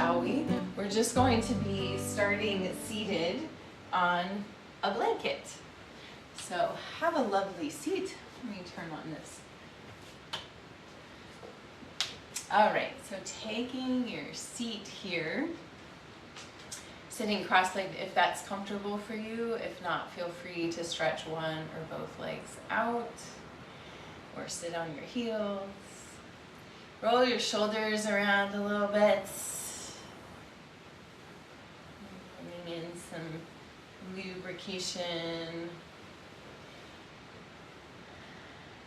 shall we? We're just going to be starting seated on a blanket. So have a lovely seat. Let me turn on this. All right, so taking your seat here, sitting cross-legged if that's comfortable for you. If not, feel free to stretch one or both legs out or sit on your heels. Roll your shoulders around a little bit. Bringing in some lubrication.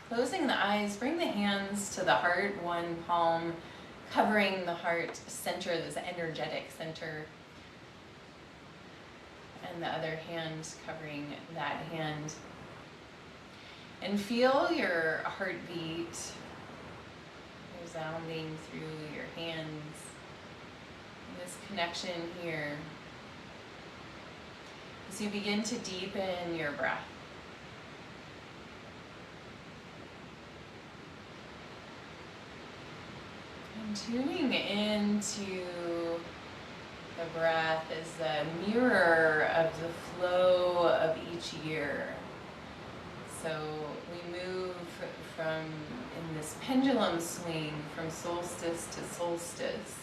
Closing the eyes, bring the hands to the heart, one palm covering the heart center, this energetic center, and the other hand covering that hand. And feel your heartbeat resounding through your hands. And this connection here as you begin to deepen your breath. And tuning into the breath as the mirror of the flow of each year. So we move from in this pendulum swing from solstice to solstice.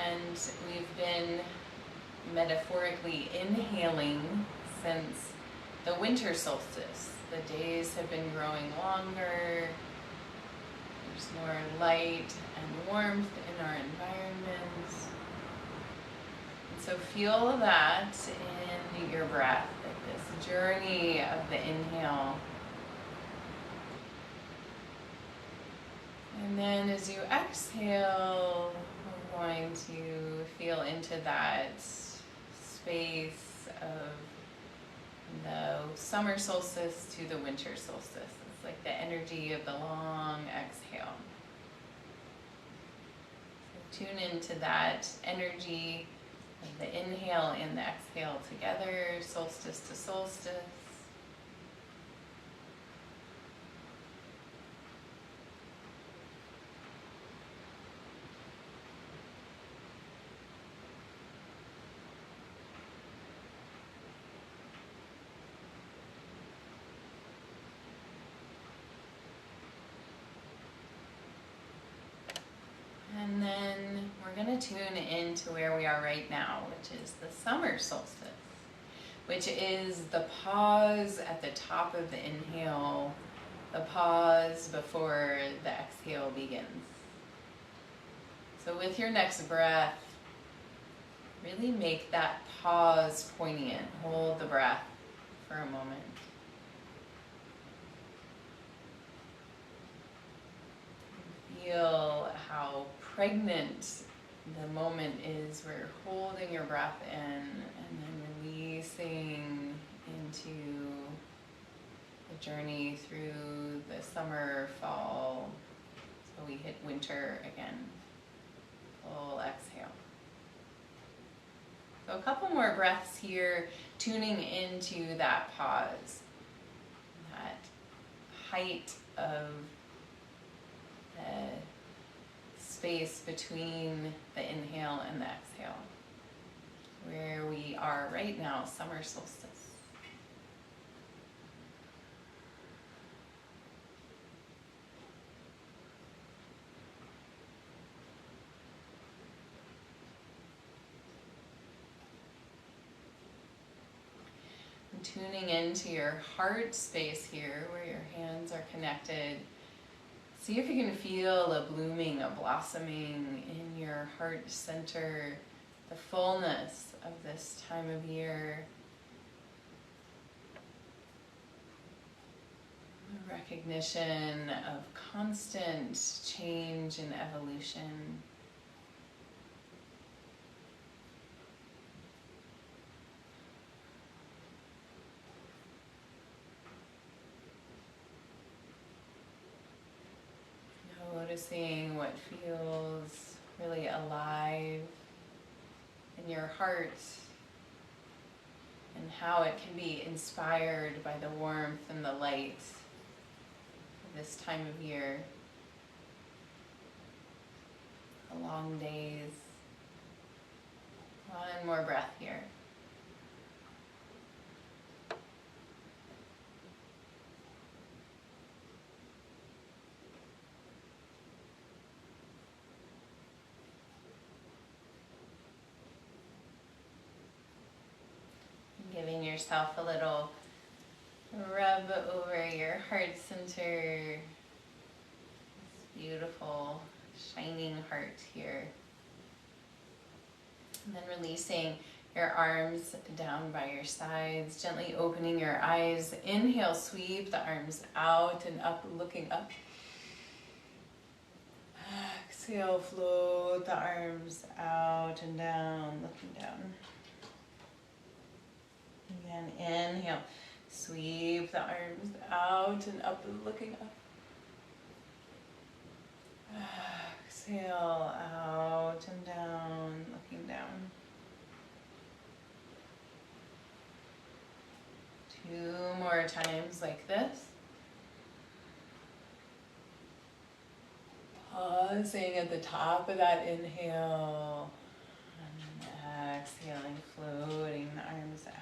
And we've been metaphorically inhaling since the winter solstice. The days have been growing longer. There's more light and warmth in our environment. And so feel that in your breath, like this journey of the inhale. And then as you exhale, we're going to feel into that space of the summer solstice to the winter solstice. It's like the energy of the long exhale. So tune into that energy of the inhale and the exhale together, solstice to solstice. And then we're going to tune into where we are right now, which is the summer solstice, which is the pause at the top of the inhale, the pause before the exhale begins. So with your next breath, really make that pause poignant. Hold the breath for a moment. Feel how pregnant the moment is where you're holding your breath in and then releasing into the journey through the summer, fall, so we hit winter again. Full exhale. So a couple more breaths here, tuning into that pause, that height of the space between the inhale and the exhale, where we are right now, summer solstice. And tuning into your heart space here, where your hands are connected. See if you can feel a blooming, a blossoming in your heart center, the fullness of this time of year. The recognition of constant change and evolution. Noticing what feels really alive in your heart and how it can be inspired by the warmth and the light of this time of year. the long days. One more breath here. Giving yourself a little rub over your heart center. This beautiful, shining heart here. And then releasing your arms down by your sides, gently opening your eyes. Inhale, sweep the arms out and up, looking up. Exhale, float the arms out and down, looking down. Again, inhale, sweep the arms out and up, looking up. Exhale, out and down, looking down. 2 more times like this. Pausing at the top of that inhale. And then exhaling, floating the arms out.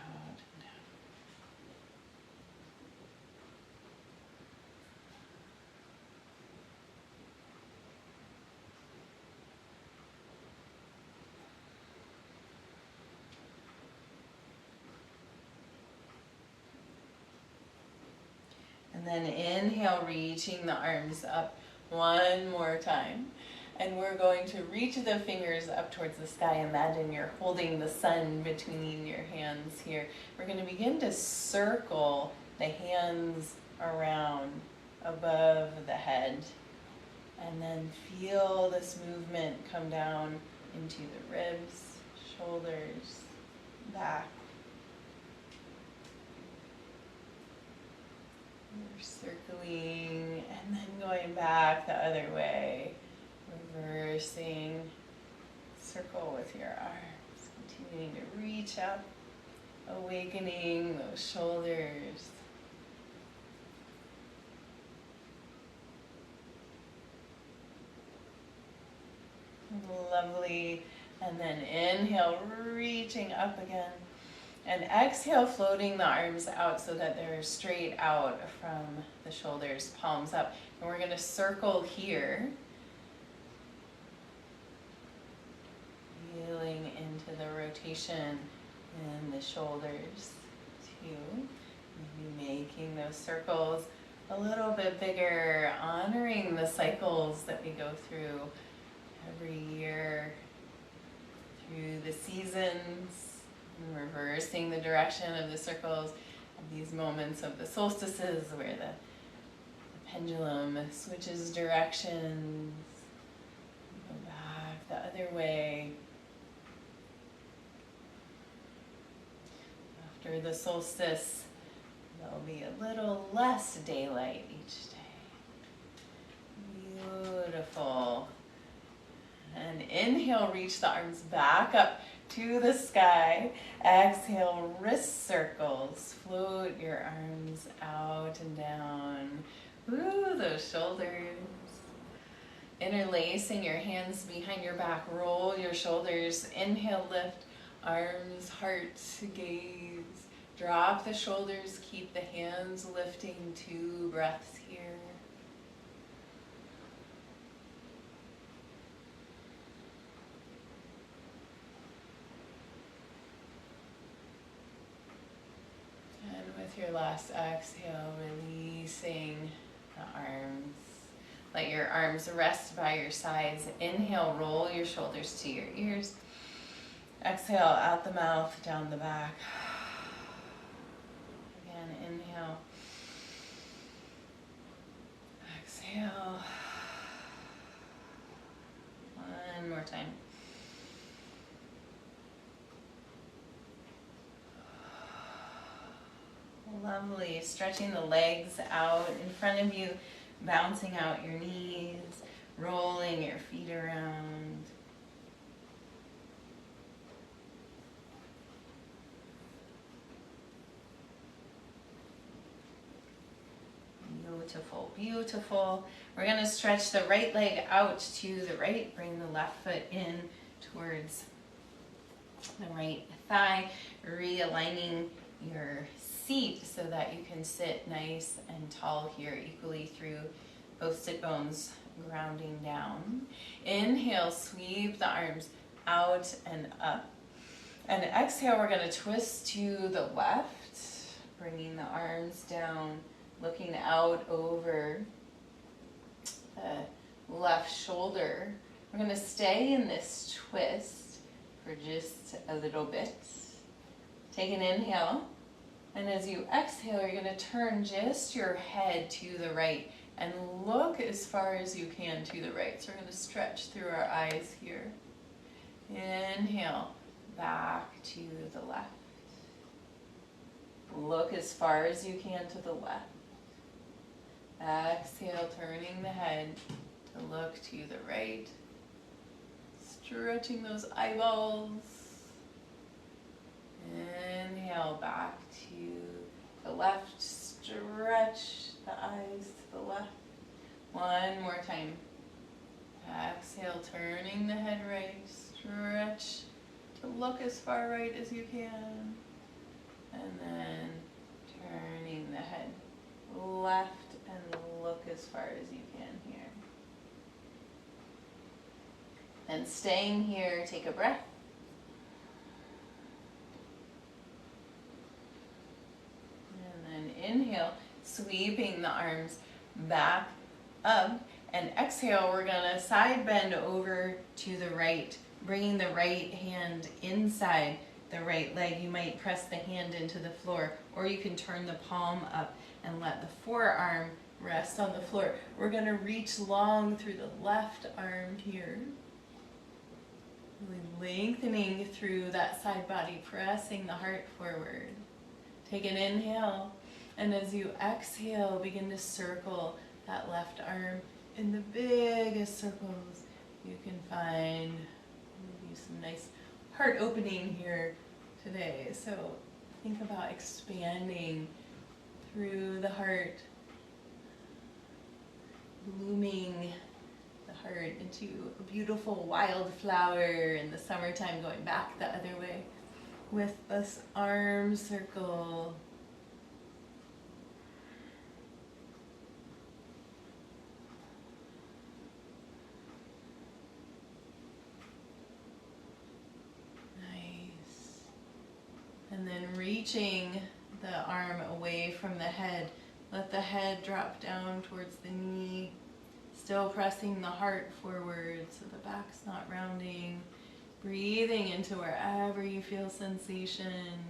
And then inhale, reaching the arms up one more time. And we're going to reach the fingers up towards the sky. Imagine you're holding the sun between your hands here. We're going to begin to circle the hands around above the head. And then feel this movement come down into the ribs, shoulders, back. We're circling and then going back the other way, reversing, circle with your arms, continuing to reach up, awakening those shoulders. Lovely. And then inhale, reaching up again. And exhale, floating the arms out so that they're straight out from the shoulders, palms up. And we're going to circle here. Feeling into the rotation in the shoulders too. Maybe making those circles a little bit bigger, honoring the cycles that we go through every year, through the seasons. And reversing the direction of the circles at these moments of the solstices where the pendulum switches directions. Go back the other way. After the solstice, there'll be a little less daylight each day. Beautiful. And inhale, reach the arms back up to the sky. Exhale, wrist circles. Float your arms out and down. Ooh, those shoulders. Interlacing your hands behind your back. Roll your shoulders. Inhale, lift. Arms, heart, gaze. Drop the shoulders. Keep the hands lifting. 2 breaths here. With your last exhale, releasing the arms. Let your arms rest by your sides. Inhale, roll your shoulders to your ears. Exhale, out the mouth, down the back. Again, inhale. Exhale. One more time. Lovely. Stretching the legs out in front of you, bouncing out your knees, rolling your feet around. Beautiful, beautiful. We're gonna stretch the right leg out to the right. Bring the left foot in towards the right thigh, realigning your seat so that you can sit nice and tall here, equally through both sit bones, grounding down. Inhale, sweep the arms out and up. And exhale, we're going to twist to the left, bringing the arms down, looking out over the left shoulder. We're going to stay in this twist for just a little bit. Take an inhale, and as you exhale, you're going to turn just your head to the right and look as far as you can to the right. So we're going to stretch through our eyes here. Inhale, back to the left. Look as far as you can to the left. Exhale, turning the head to look to the right. Stretching those eyeballs. Inhale, back to the left. Stretch the eyes to the left. One more time. Exhale, turning the head right. Stretch to look as far right as you can. And then turning the head left and look as far as you can here. And staying here, take a breath. And then inhale, sweeping the arms back up. And exhale, we're gonna side bend over to the right, bringing the right hand inside the right leg. You might press the hand into the floor, or you can turn the palm up and let the forearm rest on the floor. We're gonna reach long through the left arm here. Really lengthening through that side body, pressing the heart forward. Take an inhale, and as you exhale, begin to circle that left arm in the biggest circles you can find. Maybe some nice heart opening here today. So think about expanding through the heart, blooming the heart into a beautiful wildflower in the summertime, going back the other way with this arm circle. And then reaching the arm away from the head. Let the head drop down towards the knee. Still pressing the heart forward so the back's not rounding. Breathing into wherever you feel sensation.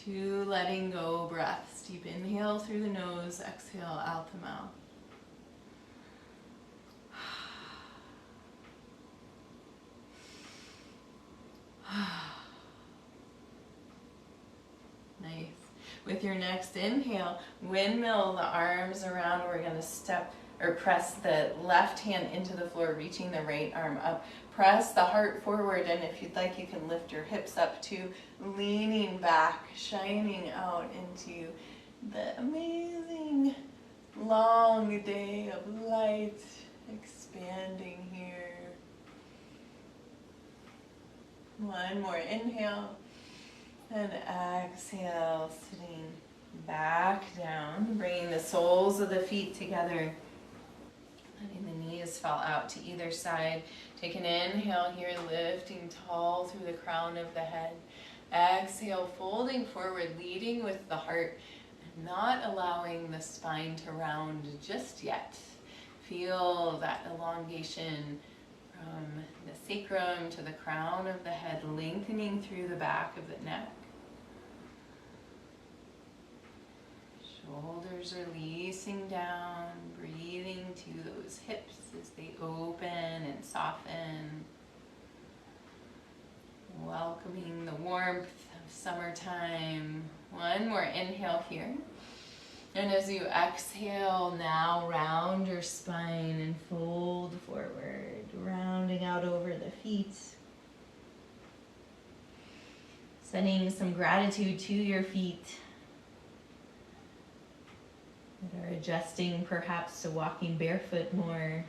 2, letting go breaths. Deep inhale through the nose, exhale out the mouth. Nice. With your next inhale, windmill the arms around. We're going to step or press the left hand into the floor, reaching the right arm up. Press the heart forward, and if you'd like, you can lift your hips up too, leaning back, shining out into the amazing long day of light, expanding here. One more inhale. And exhale, sitting back down, bringing the soles of the feet together, letting the knees fall out to either side. Take an inhale here, lifting tall through the crown of the head. Exhale, folding forward, leading with the heart, and not allowing the spine to round just yet. Feel that elongation from the sacrum to the crown of the head, lengthening through the back of the neck. Shoulders are releasing down, breathing to those hips as they open and soften. Welcoming the warmth of summertime. One more inhale here. And as you exhale, now round your spine and fold forward, rounding out over the feet. Sending some gratitude to your feet. that are adjusting perhaps to walking barefoot more,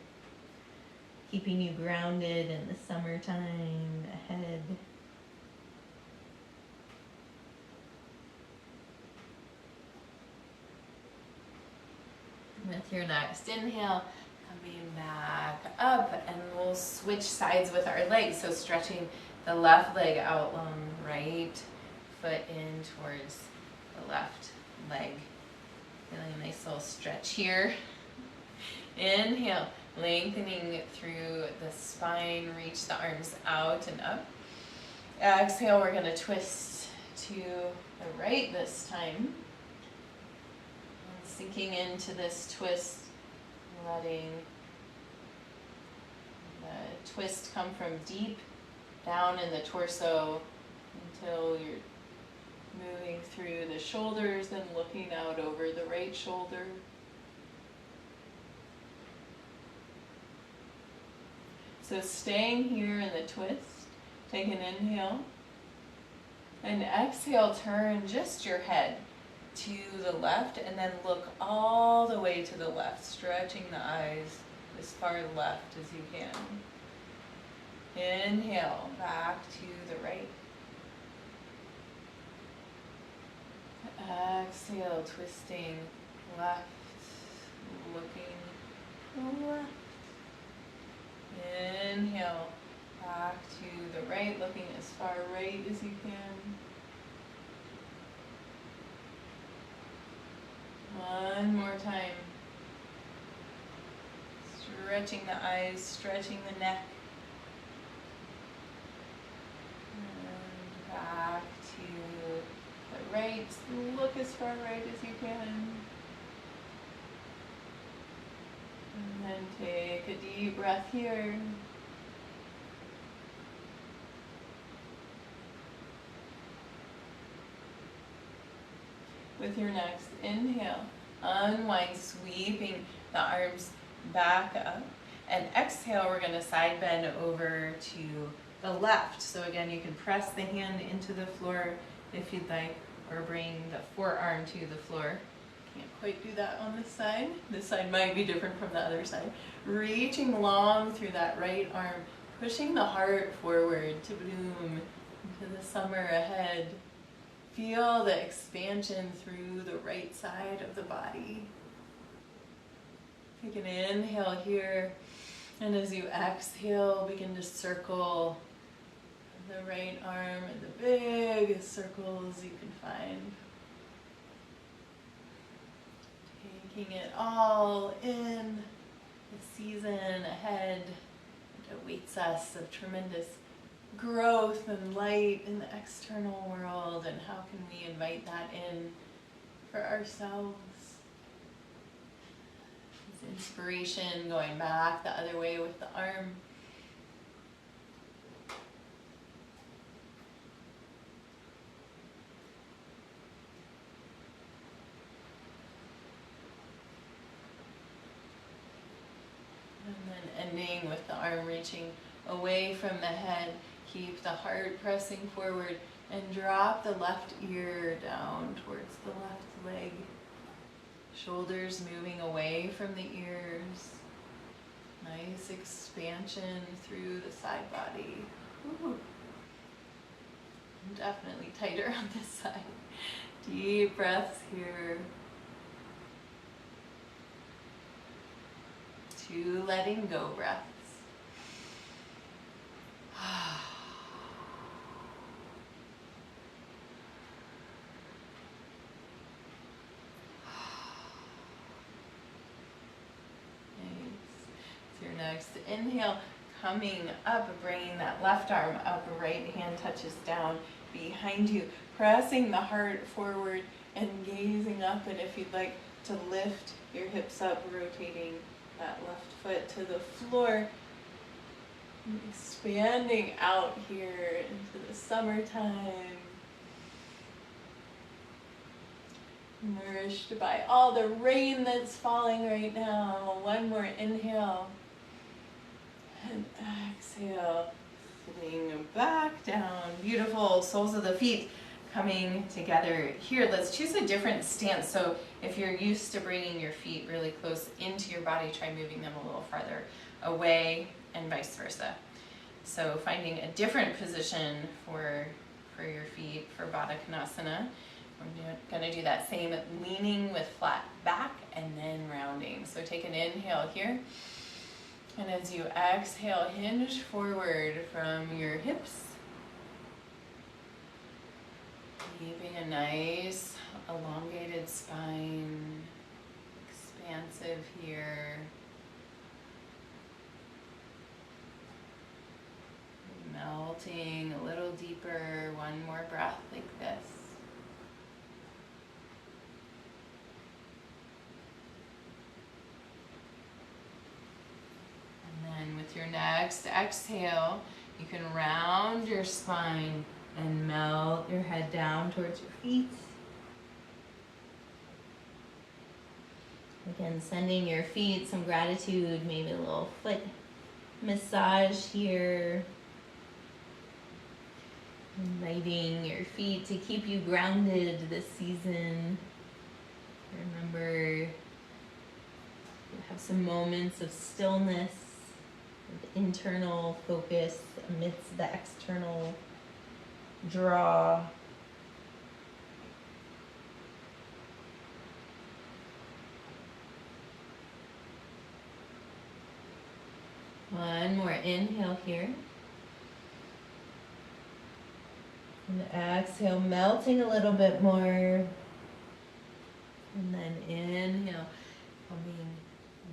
keeping you grounded in the summertime ahead. With your next inhale, coming back up, and we'll switch sides with our legs. So stretching the left leg out long, right foot in towards the left leg. Feeling a nice little stretch here. Inhale, lengthening through the spine, reach the arms out and up. Exhale, we're going to twist to the right this time. Sinking into this twist, letting the twist come from deep down in the torso until you're moving through the shoulders and looking out over the right shoulder. So staying here in the twist, take an inhale, and exhale, turn just your head to the left and then look all the way to the left, stretching the eyes as far left as you can. Inhale, back to the right. Exhale, twisting left, looking left. Inhale, back to the right, looking as far right as you can. One more time. Stretching the eyes, stretching the neck. And back to the right. Look as far right as you can. And then take a deep breath here. With your next inhale, unwind, sweeping the arms back up. And exhale, we're going to side bend over to the left. So again, you can press the hand into the floor if you'd like, or bring the forearm to the floor. Can't quite do that on this side. This side might be different from the other side. Reaching long through that right arm, pushing the heart forward to bloom into the summer ahead. Feel the expansion through the right side of the body. Take an inhale here, and as you exhale, begin to circle the right arm in the biggest circles you can find. Taking it all in, the season ahead that awaits us of tremendous growth and light in the external world, and how can we invite that in for ourselves. This inspiration going back the other way with the arm. And then ending with the arm reaching away from the head. Keep the heart pressing forward and drop the left ear down towards the left leg. Shoulders moving away from the ears. Nice expansion through the side body. Ooh. Definitely tighter on this side. Deep breaths here. 2 letting go breaths. Your next inhale, coming up, bringing that left arm up, right hand touches down behind you, pressing the heart forward and gazing up, and if you'd like to lift your hips up, rotating that left foot to the floor, expanding out here into the summertime, nourished by all the rain that's falling right now. One more inhale. And exhale, sitting back down. Beautiful. Soles of the feet coming together here. Let's choose a different stance. So if you're used to bringing your feet really close into your body, try moving them a little farther away and vice versa. So finding a different position for your feet for Baddha Konasana. We're going to do that same leaning with flat back and then rounding. So take an inhale here. And as you exhale, hinge forward from your hips. Keeping a nice elongated spine, expansive here. Melting a little deeper, one more breath like this. And then with your next exhale, you can round your spine and melt your head down towards your feet. Again, sending your feet some gratitude, maybe a little foot massage here. Inviting your feet to keep you grounded this season. Remember, you have some moments of stillness, of internal focus amidst the external draw. One more inhale here. And exhale, melting a little bit more. And then inhale, coming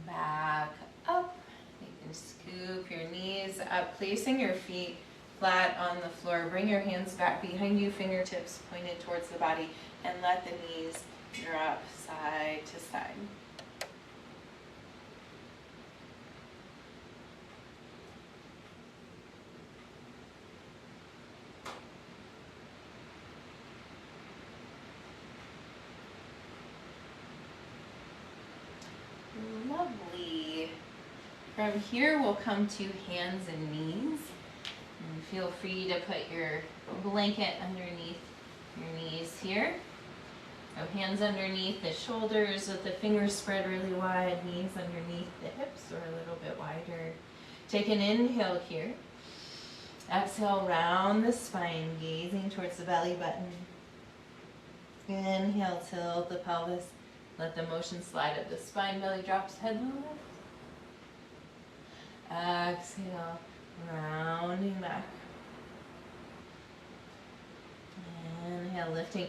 back up. You can scoop your knees up, placing your feet flat on the floor. Bring your hands back behind you, fingertips pointed towards the body, and let the knees drop side to side. Lovely. From here, we'll come to hands and knees. And feel free to put your blanket underneath your knees here. So hands underneath the shoulders with the fingers spread really wide, knees underneath the hips or a little bit wider. Take an inhale here. Exhale, round the spine, gazing towards the belly button. Inhale, tilt the pelvis. Let the motion slide up the spine, belly drops, head lift. Exhale, rounding back. Inhale, lifting.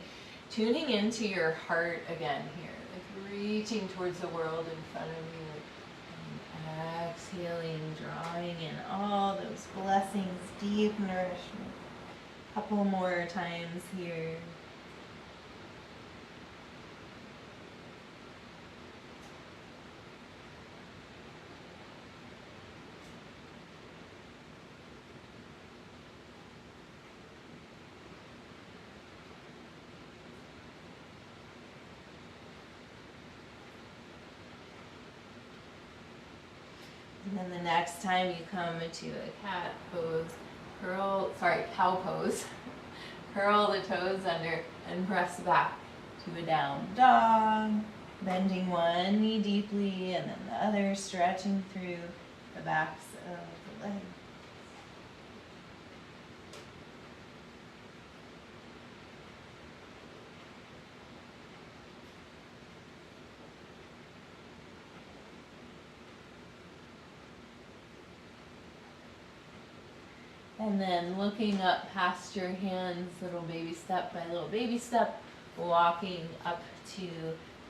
Tuning into your heart again here, like reaching towards the world in front of you. And exhaling, drawing in all those blessings, deep nourishment. Couple more times here. And then the next time you come into a cat pose, cow pose, curl the toes under and press back to a down dog, bending one knee deeply and then the other stretching through the backs of the legs. And then looking up past your hands, little baby step by little baby step, walking up to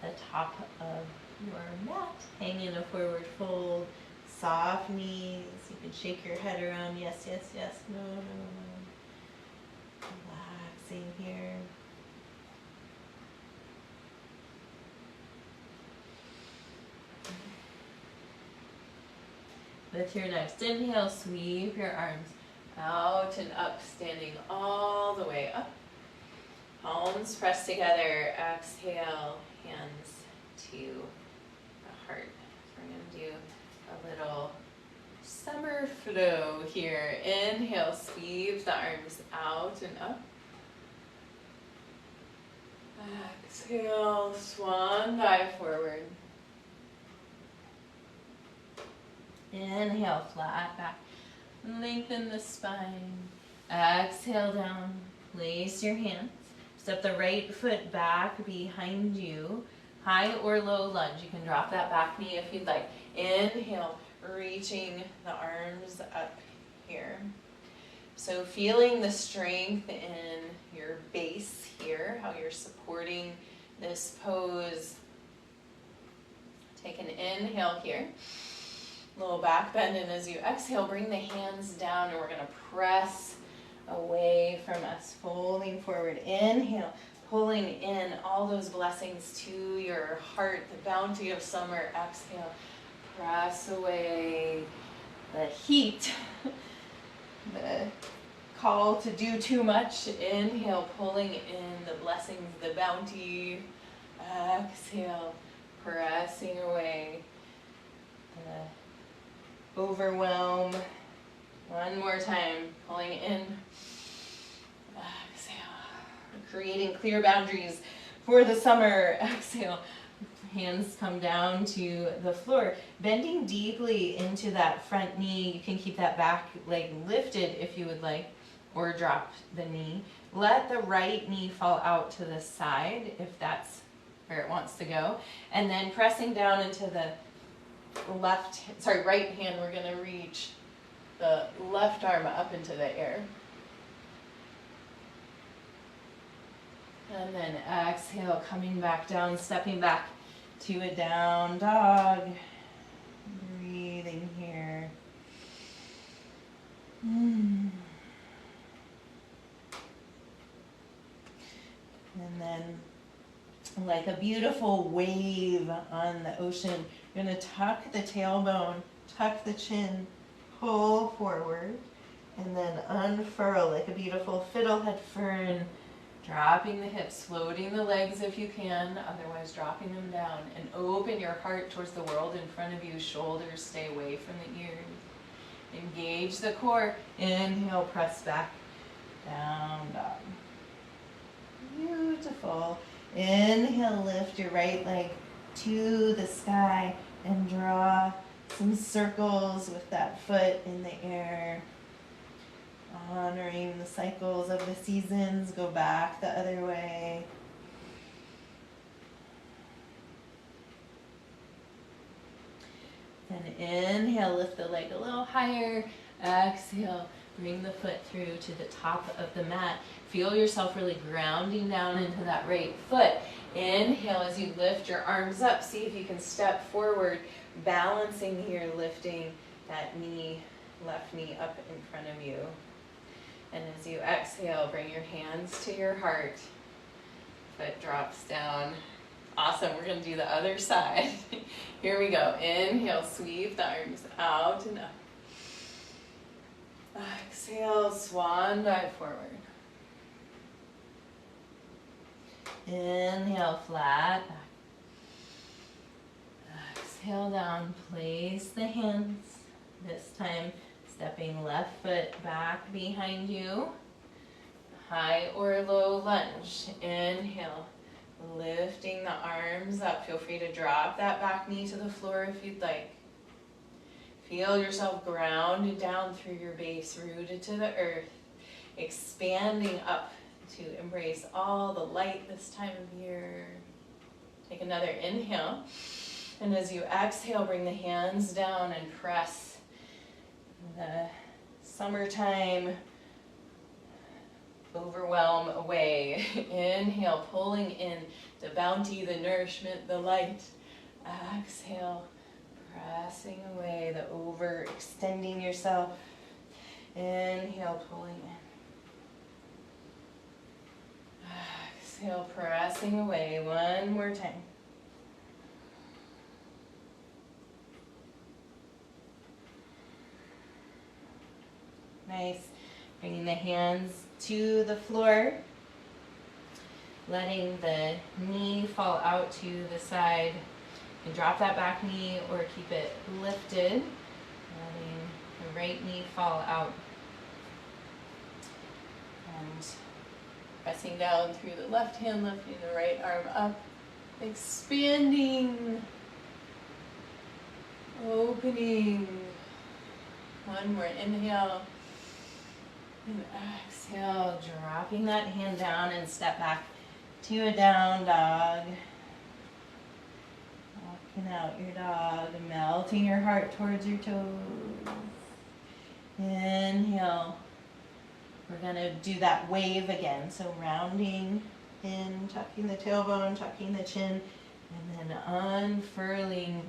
the top of your mat, hang in a forward fold, soft knees. You can shake your head around, yes, yes, yes, no, no, no. Relaxing here. With your next inhale, sweep your arms out and up, standing all the way up. Palms pressed together. Exhale, hands to the heart. We're going to do a little summer flow here. Inhale, sweep the arms out and up. Exhale, swan dive forward. Inhale, flat back. Lengthen the spine. Exhale down. Place your hands. Step the right foot back behind you. High or low lunge. You can drop that back knee if you'd like. Inhale, reaching the arms up here. So feeling the strength in your base here, how you're supporting this pose. Take an inhale here. Little back bend, and as you exhale, bring the hands down, and we're going to press away from us, folding forward. Inhale, pulling in all those blessings to your heart, the bounty of summer. Exhale, press away the heat, the call to do too much. Inhale, pulling in the blessings, the bounty. Exhale, pressing away the overwhelm. One more time, pulling in. Exhale. We're creating clear boundaries for the summer. Exhale. Hands come down to the floor. Bending deeply into that front knee. You can keep that back leg lifted if you would like, or drop the knee. Let the right knee fall out to the side if that's where it wants to go. And then pressing down into the right hand, we're going to reach the left arm up into the air. And then exhale, coming back down, stepping back to a down dog. Breathing here. And then, like a beautiful wave on the ocean, you're going to tuck the tailbone, tuck the chin, pull forward, and then unfurl like a beautiful fiddlehead fern, dropping the hips, floating the legs if you can, otherwise dropping them down, and open your heart towards the world in front of you. Shoulders stay away from the ears. Engage the core. Inhale, press back, down dog. Beautiful. Inhale, lift your right leg to the sky and draw some circles with that foot in the air. Honoring the cycles of the seasons. Go back the other way. Then inhale, lift the leg a little higher. Exhale, bring the foot through to the top of the mat. Feel yourself really grounding down into that right foot. Inhale as you lift your arms up. See if you can step forward, balancing here, lifting that knee, left knee up in front of you. And as you exhale, bring your hands to your heart. Foot drops down. Awesome. We're going to do the other side. Here we go. Inhale, sweep the arms out and up. Exhale, swan dive forward. Inhale, flat back. Exhale down. Place the hands. This time, stepping left foot back behind you. High or low lunge. Inhale. Lifting the arms up. Feel free to drop that back knee to the floor if you'd like. Feel yourself grounded down through your base, rooted to the earth. Expanding up to embrace all the light this time of year. Take another inhale. And as you exhale, bring the hands down and press the summertime overwhelm away. Inhale, pulling in the bounty, the nourishment, the light. Exhale, pressing away the overextending yourself. Inhale, pulling in. Exhale, pressing away. One more time. Nice. Bringing the hands to the floor. Letting the knee fall out to the side. You can drop that back knee or keep it lifted. Letting the right knee fall out. And Pressing down through the left hand, lifting the right arm up, expanding, opening. One more inhale. And exhale, dropping that hand down and step back to a down dog. Walking out your dog, melting your heart towards your toes. Inhale. We're going to do that wave again. So rounding in, tucking the tailbone, tucking the chin, and then unfurling.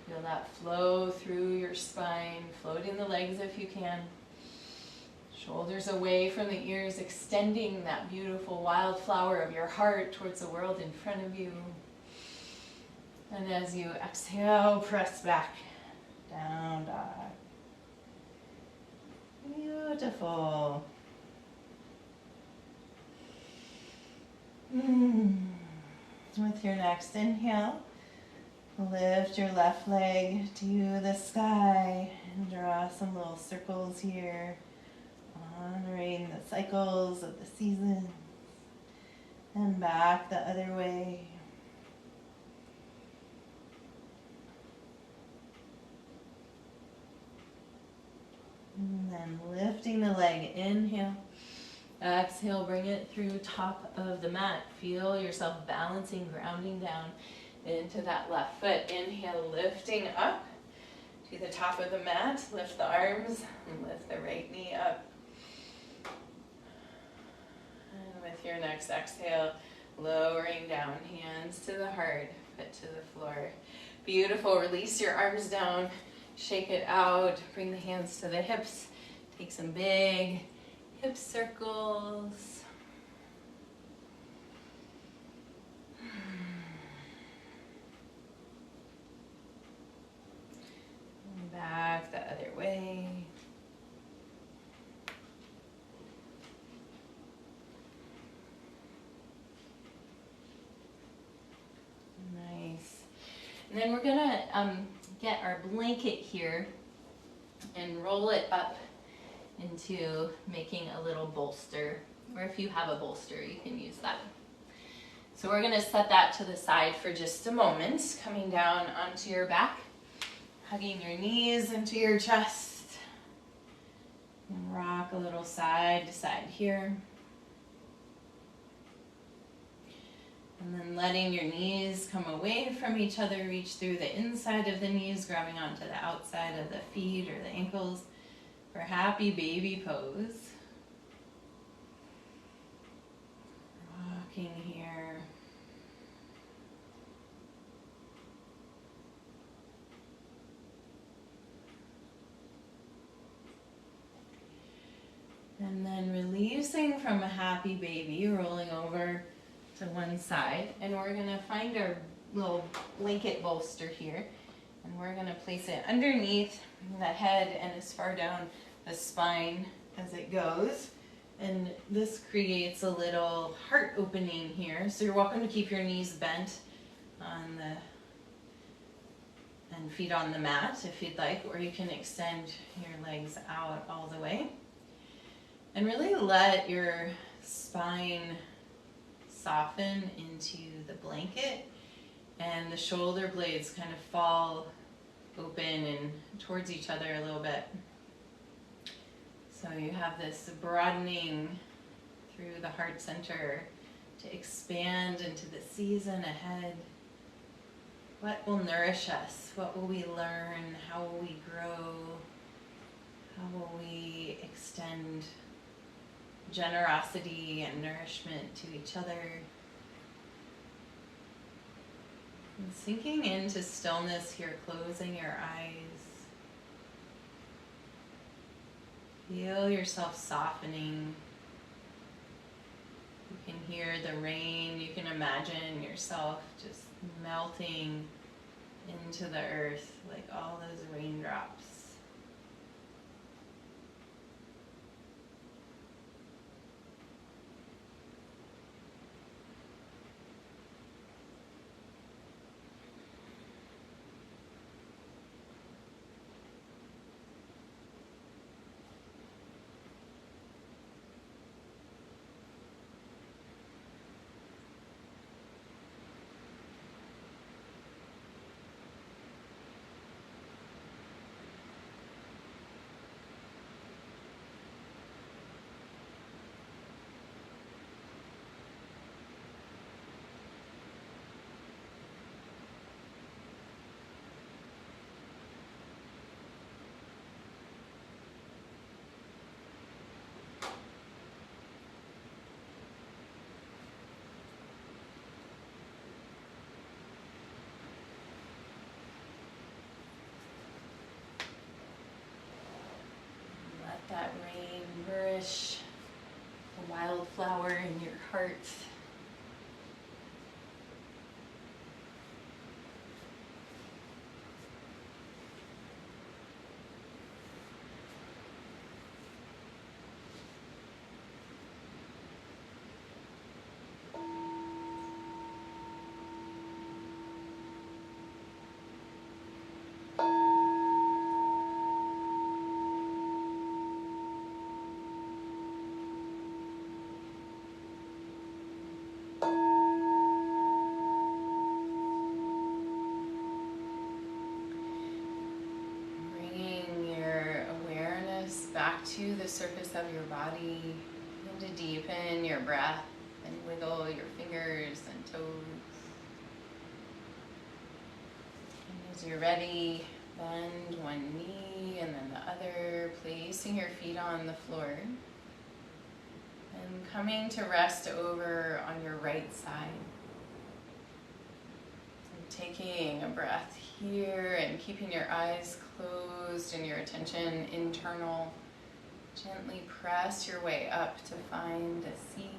Feel that flow through your spine, floating the legs if you can. Shoulders away from the ears, extending that beautiful wildflower of your heart towards the world in front of you. And as you exhale, press back, down dog. Beautiful. With your next inhale, lift your left leg to the sky and draw some little circles here, honoring the cycles of the seasons, and back the other way. And then lifting the leg, inhale. Exhale, bring it through top of the mat. Feel yourself balancing, grounding down into that left foot. Inhale, lifting up to the top of the mat. Lift the arms and lift the right knee up. And with your next exhale, lowering down, hands to the heart, foot to the floor. Beautiful. Release your arms down. Shake it out, bring the hands to the hips, take some big hip circles. And back the other way. Nice. And then we're gonna get our blanket here and roll it up into making a little bolster, or if you have a bolster, you can use that. So we're gonna set that to the side for just a moment, coming down onto your back, hugging your knees into your chest, and rock a little side to side here. And then letting your knees come away from each other, reach through the inside of the knees, grabbing onto the outside of the feet or the ankles for happy baby pose. Rocking here. And then releasing from a happy baby, rolling over to one side, and we're gonna find our little blanket bolster here, and we're gonna place it underneath the head and as far down the spine as it goes. And this creates a little heart opening here. So you're welcome to keep your knees bent on and feet on the mat if you'd like, or you can extend your legs out all the way. And really let your spine soften into the blanket, and the shoulder blades kind of fall open and towards each other a little bit. So you have this broadening through the heart center to expand into the season ahead. What will nourish us? What will we learn? How will we grow? How will we extend generosity and nourishment to each other? And sinking into stillness here, closing your eyes. Feel yourself softening. You can hear the rain. You can imagine yourself just melting into the earth like all those raindrops. nourish the wildflower in your heart. Back to the surface of your body. Begin to deepen your breath and wiggle your fingers and toes. And as you're ready, bend one knee and then the other, placing your feet on the floor. And coming to rest over on your right side. So taking a breath here and keeping your eyes closed and your attention internal. Gently press your way up to find a seat.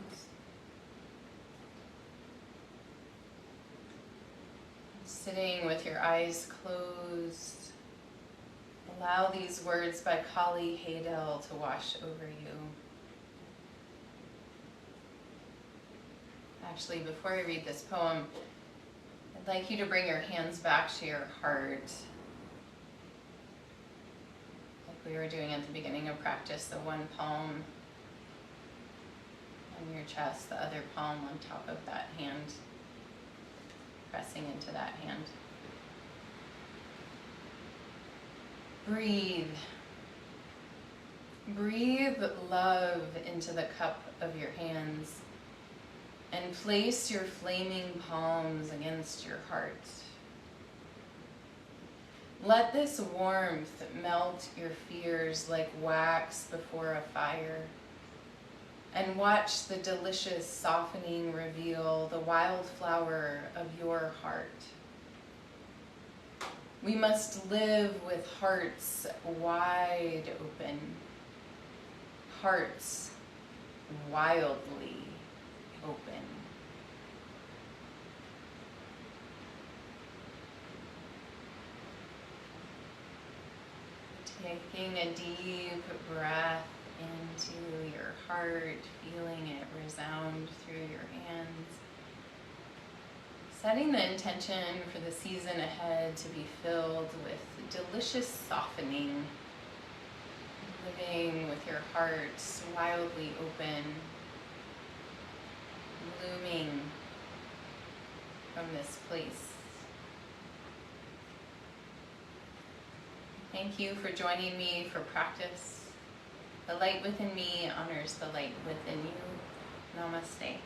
Sitting with your eyes closed, allow these words by Kali Hadel to wash over you. Actually, before I read this poem, I'd like you to bring your hands back to your heart. We were doing at the beginning of practice, the one palm on your chest, the other palm on top of that hand, pressing into that hand. Breathe. Breathe love into the cup of your hands and place your flaming palms against your heart. Let this warmth melt your fears like wax before a fire, and watch the delicious softening reveal the wildflower of your heart. We must live with hearts wide open, hearts wildly open. Taking a deep breath into your heart, feeling it resound through your hands. Setting the intention for the season ahead to be filled with delicious softening. Living with your heart wildly open, blooming from this place. Thank you for joining me for practice. The light within me honors the light within you. Namaste.